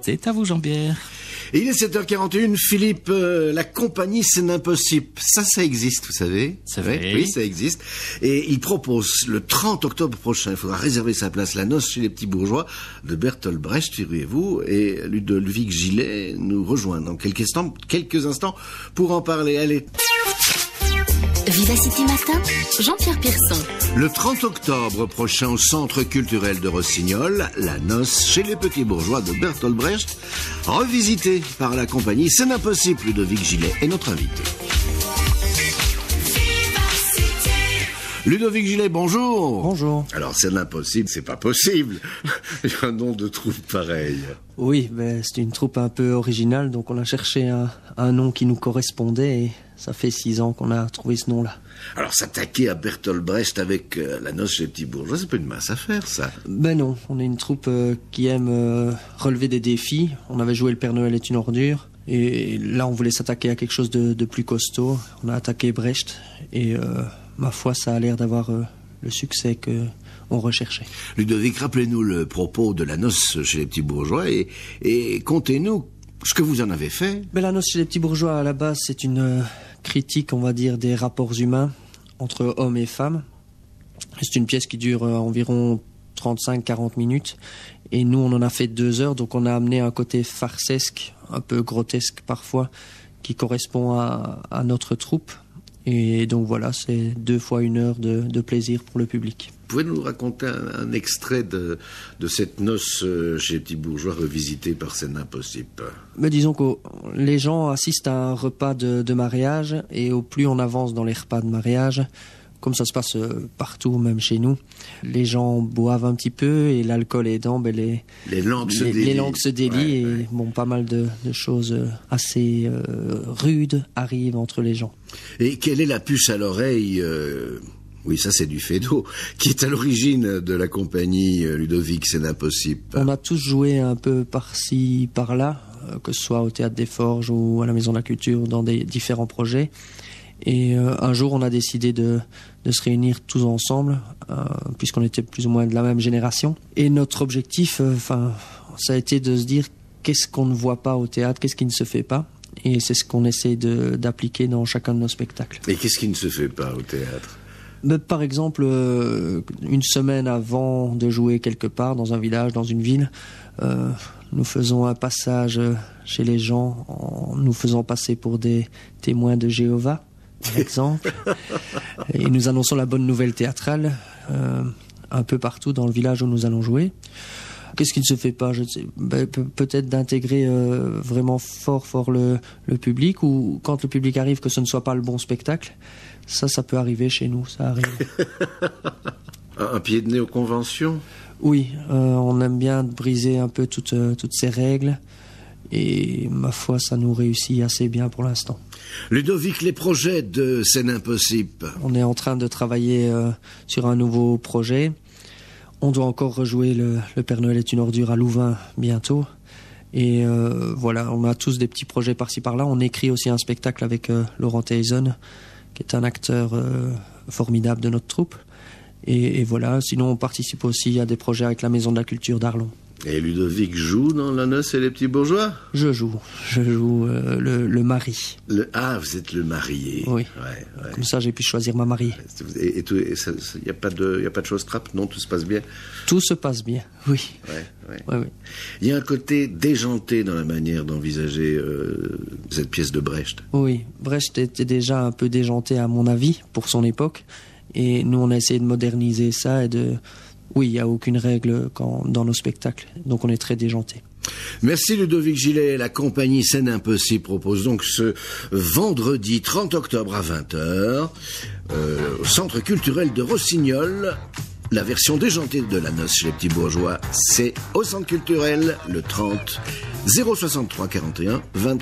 C'est à vous, Jean-Pierre. Et il est 7h41, Philippe, la compagnie C'est Impossible. Ça existe, vous savez. C'est vrai. Oui, ça existe. Et il propose le 30 octobre prochain, il faudra réserver sa place, la noce chez les petits bourgeois de Bertolt Brecht, figurez-vous, et Ludovic Gillet nous rejoint dans quelques instants pour en parler. Allez. Vivacité Matin, Jean-Pierre Pierson. Le 30 octobre prochain au Centre culturel de Rossignol, la noce chez les petits bourgeois de Bertolt Brecht, revisitée par la compagnie C'est Impossible. Ludovic Gillet est notre invité. Ludovic Gillet, bonjour. Bonjour. Alors, c'est l'impossible, c'est pas possible. Il y a un nom de troupe pareil. Oui, c'est une troupe un peu originale, donc on a cherché un nom qui nous correspondait et ça fait 6 ans qu'on a trouvé ce nom-là. Alors, s'attaquer à Bertolt Brecht avec la noce chez les petits bourgeois, c'est pas une mince affaire, ça. Ben non, on est une troupe qui aime relever des défis. On avait joué Le Père Noël est une ordure. Et là, on voulait s'attaquer à quelque chose de plus costaud. On a attaqué Brecht et ma foi, ça a l'air d'avoir le succès qu'on recherchait. Ludovic, rappelez-nous le propos de la noce chez les petits bourgeois et contez-nous ce que vous en avez fait. Ben, la noce chez les petits bourgeois, à la base, c'est une critique, on va dire, des rapports humains entre hommes et femmes. C'est une pièce qui dure environ 35-40 minutes. Et nous, on en a fait 2 heures, donc on a amené un côté farcesque, un peu grotesque parfois, qui correspond à notre troupe. Et donc voilà, c'est 2 fois 1 heure de plaisir pour le public. Vous pouvez nous raconter un extrait de cette noce chez les petits bourgeois revisitée par C'est Impossible? Mais disons que les gens assistent à un repas de mariage, et au plus on avance dans les repas de mariage, comme ça se passe partout, même chez nous, les gens boivent un petit peu et l'alcool aidant, les langues se délient et bon, pas mal de choses assez rudes arrivent entre les gens. Et quelle est la puce à l'oreille oui, ça c'est du Fédo, qui est à l'origine de la compagnie Ludovic C'est Impossible. On a tous joué un peu par-ci, par-là, que ce soit au Théâtre des Forges ou à la Maison de la Culture, dans des différents projets. Et un jour, on a décidé de se réunir tous ensemble, puisqu'on était plus ou moins de la même génération. Et notre objectif, ça a été de se dire qu'est-ce qu'on ne voit pas au théâtre, qu'est-ce qui ne se fait pas. Et c'est ce qu'on essaie d'appliquer dans chacun de nos spectacles. Et qu'est-ce qui ne se fait pas au théâtre ? Par exemple, une semaine avant de jouer quelque part, dans un village, dans une ville, nous faisons un passage chez les gens en nous faisant passer pour des témoins de Jéhovah, par exemple. Et nous annonçons la bonne nouvelle théâtrale un peu partout dans le village où nous allons jouer. Qu'est-ce qui ne se fait pas? Je sais, peut-être d'intégrer vraiment fort le public, ou quand le public arrive que ce ne soit pas le bon spectacle. Ça peut arriver chez nous, ça arrive. Un pied de nez aux conventions? Oui, on aime bien briser un peu toutes ces règles. Et ma foi, ça nous réussit assez bien pour l'instant. Ludovic, les projets de C'est Impossible? On est en train de travailler sur un nouveau projet. On doit encore rejouer le Père Noël est une ordure à Louvain bientôt. Et voilà, on a tous des petits projets par-ci par-là. On écrit aussi un spectacle avec Laurent Théison, qui est un acteur formidable de notre troupe. Et voilà, sinon on participe aussi à des projets avec la Maison de la Culture d'Arlon. Et Ludovic joue dans La noce et les petits bourgeois? Je joue le mari. Vous êtes le marié. Oui. Ouais. Comme ça, j'ai pu choisir ma mariée. Et il n'y a pas de choses trappes? Non, tout se passe bien? Tout se passe bien, oui. Ouais. Il y a un côté déjanté dans la manière d'envisager cette pièce de Brecht. Oui, Brecht était déjà un peu déjanté à mon avis, pour son époque. Et nous, on a essayé de moderniser ça et Oui, il n'y a aucune règle dans nos spectacles, donc on est très déjanté. Merci Ludovic Gillet. La compagnie C'est Impossible propose donc ce vendredi 30 octobre à 20h au Centre culturel de Rossignol. La version déjantée de La noce chez les petits bourgeois, c'est au Centre culturel le 30 063 41 20.